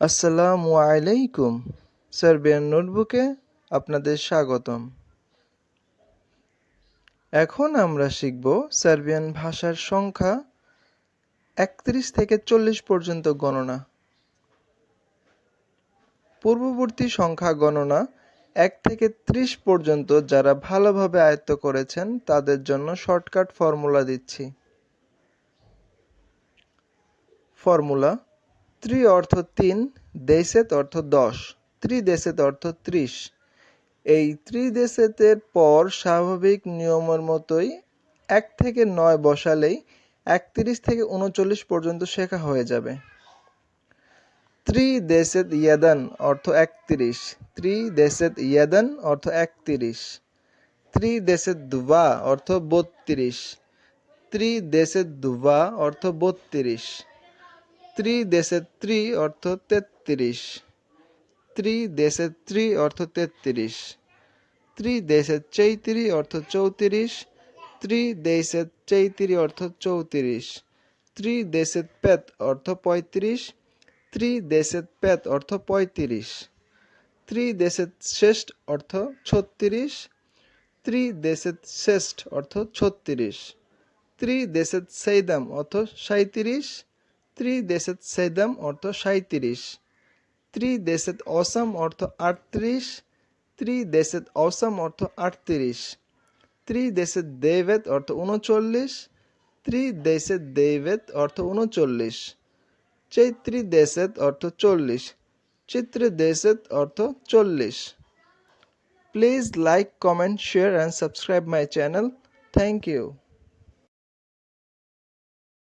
আসসালামু আলাইকুম। সার্বিয়ান নোটবুকে আপনাদের স্বাগতম। এখন আমরা শিখব সার্বিয়ান ভাষার সংখ্যা 31 থেকে 40 পর্যন্ত গণনা। পূর্ববর্তী সংখ্যা গণনা 1 থেকে 30 পর্যন্ত যারা ভালোভাবে আয়ত্ত করেছেন তাদের জন্য শর্টকাট ফর্মুলা দিচ্ছি। ফর্মুলা: 3 অর্থ 3, দেশেত অর্থ 10, ত্রিদেশেত অর্থ 30। এই ত্রিদেশেতের পর স্বাভাবিক নিয়মের মতোই 1 থেকে 9 বসালেই 31 থেকে 39 পর্যন্ত শেখা হয়ে যাবে। ত্রিদেশেত ইয়াদান অর্থ 31, ত্রিদেশেত ইয়াদান অর্থ 31, ত্রিদেশেত দুবা অর্থ 32, ত্রিদেশেত দুবা অর্থ 32, ত্রিদেশেত ত্রি অর্থ 33, ত্রিদেশেত ত্রি অর্থ 33, ত্রিদেশেত চৈতিরি অর্থ 34, ত্রিদেশেত চৈতিরি অর্থ 34, ত্রিদেশেত পেত অর্থ 35, ত্রিদেশেত পেত অর্থ 35, ত্রিদেশেত শ্রেষ্ঠ অর্থ 36, ত্রিদেশেত শ্রেষ্ঠ অর্থ 36, ত্রিদেশেত সেইদাম অর্থ 37, ত্রিদেশেত সেইদাম অর্থ 37, ত্রিদেশেত অসম অর্থ 38, ত্রিদেশেত অসম অর্থ 38, ত্রিদেশেত দেবেত অর্থ 39, ত্রিদেশেত দেবেত অর্থ 39, চৈত্রিদেশেত অর্থ 40, চিত্রদেশেত অর্থ 40। Please like, comment, share and subscribe my channel. Thank you.